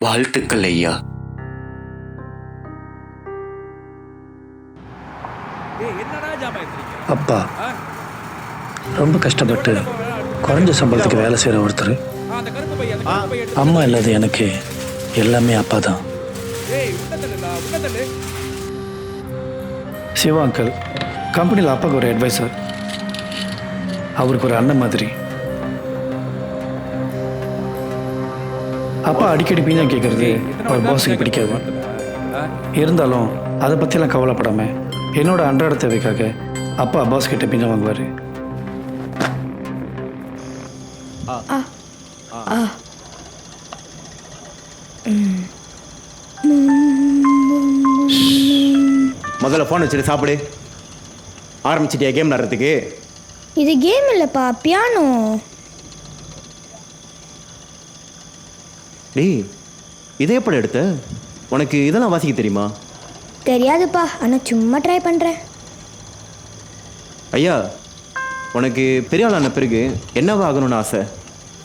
வாழ்த்துக்கள் ஐயா. அப்பா ரொம்ப கஷ்டப்பட்டு குறைஞ்ச சம்பளத்துக்கு வேலை செய்கிற ஒருத்தர். அம்மா இல்லாத எனக்கு எல்லாமே அப்பா தான். சிவா அங்கிள் கம்பெனியில் அப்பாவுக்கு ஒரு அட்வைசர், அவருக்கு ஒரு அண்ணன் மாதிரி. அப்பா அடிக்கடி பீஞ்சம் கேட்குறது அவர் பாஸுக்கு பிடிக்காது. இருந்தாலும் அதை பற்றிலாம் கவலைப்படாமல் என்னோட அன்றாட தேவைக்காக அப்பா பாஸ் கிட்ட பீஞ்சம் வாங்குவார். முதல்ல ஃபோன் வச்சுட்டு சாப்பிடு. ஆரம்பிச்சிட்டியா கேம் விளாட்றதுக்கு? இது கேம் இல்லைப்பா, பியானோ. டேய், இதே படம் எடுத்த? உனக்கு இதெல்லாம் வாசிக்க தெரியுமா? தெரியாதுப்பா, ஆனால் சும்மா ட்ரை பண்ணுறேன். ஐயா, உனக்கு பெரிய ஆளான பிறகு என்னவா ஆகணும்னு ஆசை?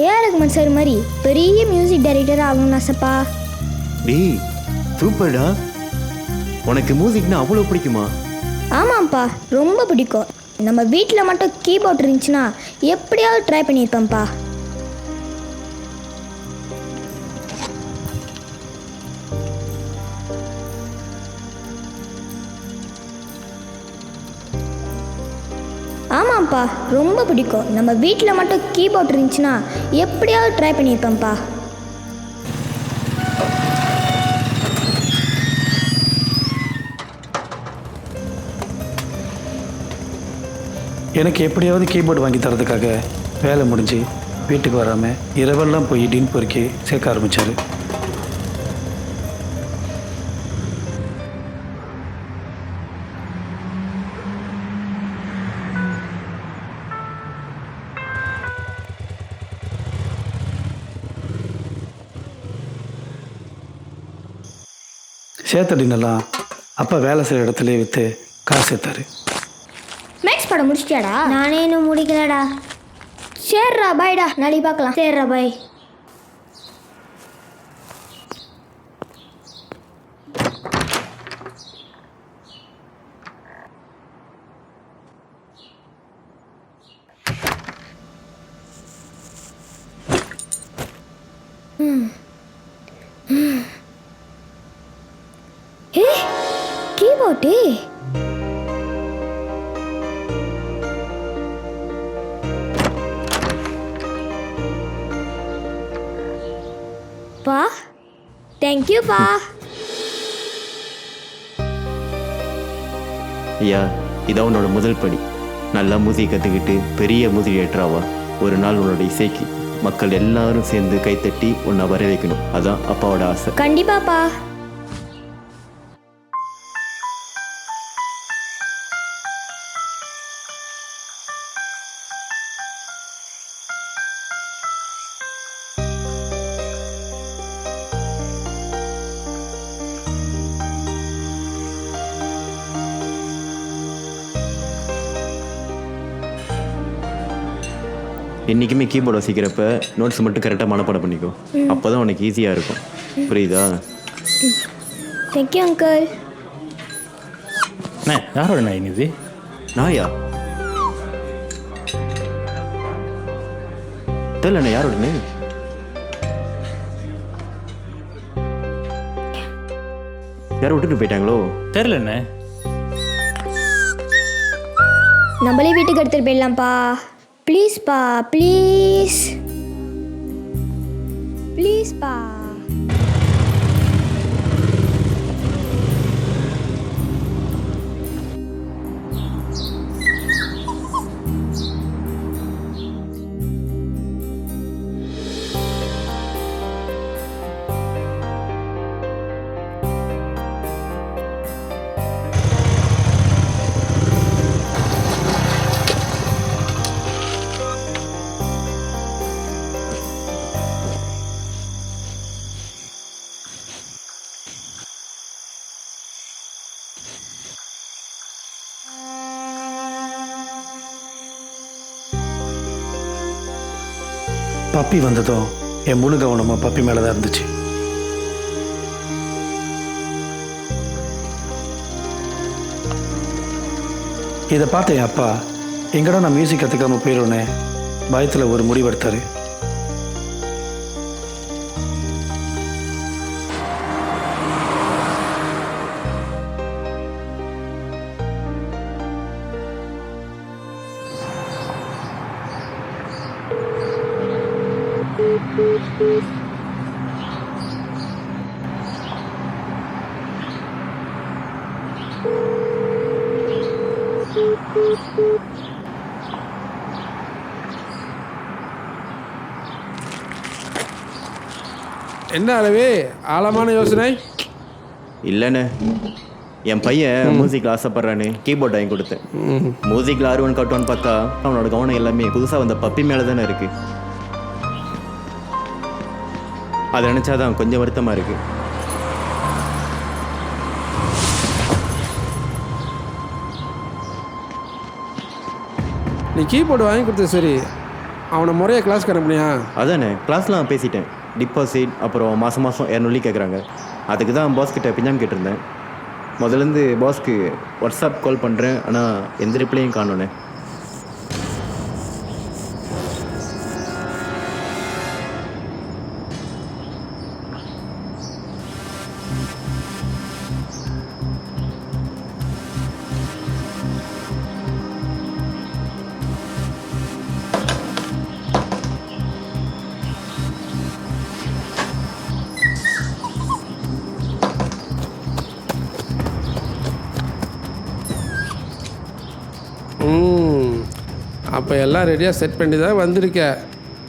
ஏஆர் ரஹ்மான் சார் மாதிரி பெரிய மியூசிக் டைரக்டர் ஆகணும்னு ஆசைப்பா. டேய் சூப்பர்டா. உனக்கு மியூசிக்னா அவ்வளோ பிடிக்குமா? ஆமாம்ப்பா, ரொம்ப பிடிக்கும். நம்ம வீட்டில் மட்டும் கீபோர்ட் இருந்துச்சுன்னா எப்படியாவது ட்ரை பண்ணியிருப்பேன்ப்பா. ஆமாம்ப்பா, ரொம்ப பிடிக்கும். நம்ம வீட்டில் மட்டும் கீபோர்ட் இருந்துச்சுன்னா எப்படியாவது ட்ரை பண்ணியிருப்பேன்ப்பா. எனக்கு எப்படியாவது கீபோர்டு வாங்கி தரதுக்காக வேலை முடிஞ்சு வீட்டுக்கு வராமல் இரவெல்லாம் போய் டீன் பொறுக்கி சேர்க்க ஆரம்பித்தார். சேர்த்த டீனெல்லாம் அப்பா வேலை செய்கிற இடத்துலேயே விற்று காசு சேர்த்தாரு. மேக்ஸ் படம் முடிச்சிட்டியாடா? நானே இன்னும் முடிக்கலடா. சரிடா, பாய்டா, நாளைக்கு பார்க்கலாம். சரிடா, பாய். ஏ கீபோர்டு. பா, தேங்க்யூப்பா. ஐயா, இதான் உன்னோட முதல் படி. நல்லா மூசிகை கற்றுக்கிட்டு பெரிய மூசிகை ஏற்றாவா. ஒரு நாள் உன்னோட இசைக்கு மக்கள் எல்லாரும் சேர்ந்து கைத்தட்டி உன்னை வர வைக்கணும். அதான் அப்பாவோட ஆசை. கண்டிப்பாப்பா. என்றைக்குமே கீபோர்டு வாசிக்கிறப்ப நோட்ஸ் மட்டும் கரெக்டாக மனப்பாடம் பண்ணிக்கோ. அப்போ தான் உனக்கு ஈஸியாக இருக்கும். புரியுதா? Thank you uncle. அண்ணே, யாரோட நாய் இது? நாயா? தெரியலண்ணே, யாரோடனே? யாரும் விட்டுட்டு போயிட்டாங்களோ? தெரிலண்ணே. நம்மளே வீட்டுக்கு எடுத்துகிட்டு போயிடலாம்ப்பா. ப்ளீஸ்ப்பா, ப்ளீஸ் ப்ளீஸ்ப்பா. பப்பி வந்ததும் என் முழு கவனமாக பப்பி மேலே தான் இருந்துச்சு. இதை பார்த்த என் அப்பா எங்கடா நான் மியூசிக் கற்றுக்காம போயிடுவேன்னு பயத்தில் ஒரு முடிவெடுத்தார். என்ன அளவே ஆழமான யோசனை? இல்லைண்ணே, என் பையன் மியூசிக்கில் ஆசைப்பட்றான்னு கீபோர்ட் வாங்கி கொடுத்தேன். மியூசிக்கில் ஆர்வம் காட்டுவான்னு பார்த்தா அவனோட கவனம் எல்லாமே புதுசாக வந்த பப்பி மேலே தானே இருக்கு. அதை நினச்சாதான் கொஞ்சம் வருத்தமாக இருக்கு. நீ கீபோர்டு வாங்கி கொடுத்தது சரி, அவனை முறையாக கிளாஸ்க்கு அனுப்புனியா? அதானே, கிளாஸ்லாம் பேசிட்டேன். டிபாசிட் அப்புறம் மாதம் 200 கேட்குறாங்க. அதுக்கு தான் பாஸ் கிட்ட பின்னாம் கேட்டிருந்தேன். முதலேருந்து பாஸ்க்கு வாட்ஸ்அப் கால் பண்ணுறேன், ஆனால் எந்த ரிப்ளையும் காணோண்ணே. அப்போ எல்லாம் ரெடியாக செட் பண்ணி தான் வந்திருக்க.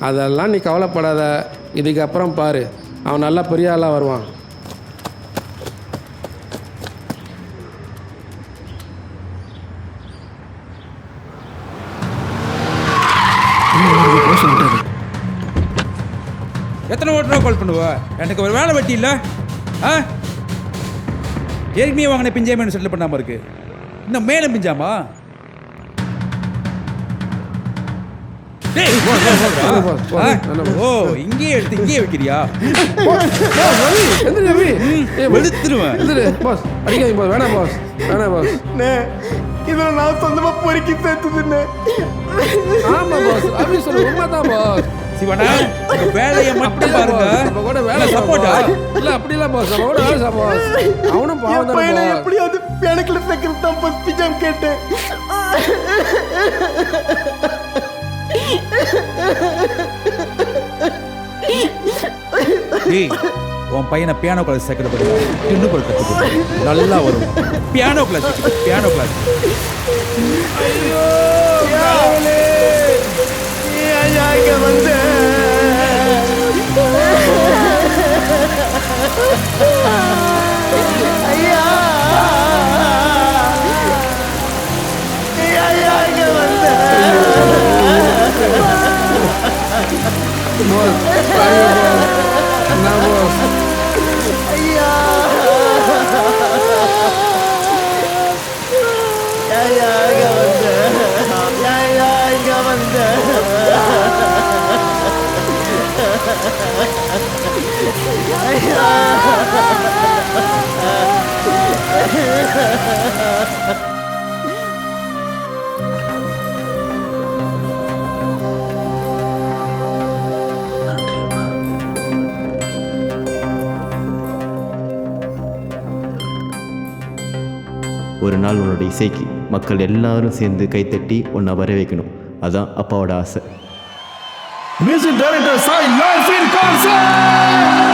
அதெல்லாம் நீ கவலைப்படாத. இதுக்கப்புறம் பாரு, அவன் நல்லா பெரிய ஆளாக வருவான். எத்தனை ஓட்டரா கால் பண்ணுவா? எனக்கு ஒரு வேலை வெட்டி இல்லை. ஏற்கனவே வாங்கின பிஞ்சாமன்னு செட்டில் பண்ணாமல் இருக்கு, இன்னும் மேலே பிஞ்சாமா? ஓ, இங்கேயே எடுத்து இங்கேயே வைக்கிறியா? வெளுத்துருவேன். அடிக்காதீங்க பாஸ், வேணாம் பாஸ், வேணாம் பாஸ். இதில் நான் சொந்தமாக பொறுக்கி சேர்த்துதுன்னு. ஆமாம் பாஸ், அப்படி சொல்ல உண்மைதான் பாஸ். சிவனா, வேலையை மட்டும் பாருங்க. நம்ம கூட வேலை சப்போர்ட்டா இல்லை? அப்படி இல்லை பாஸ், நம்ம கூட வேலை சப்போர்ட். அவனும் பாவம் தானே. எப்படியாவது பேனக்கில் சேர்க்கறது தான் பாஸ் பிஜாம் கேட்டேன். உன் பையனை பியானோ கிளாஸ் சேர்க்கிற பதிலா டின்னு போய் கற்றுக்கணும், நல்லா வரும். Piano class, piano class. வந்து ஐயா ஒரு நாள் உன்னோட இசைக்கு மக்கள் எல்லாரும் சேர்ந்து கைத்தட்டி உன்னை வர வைக்கணும். அதான் அப்பாவோட ஆசை. Music director Sai live in concert.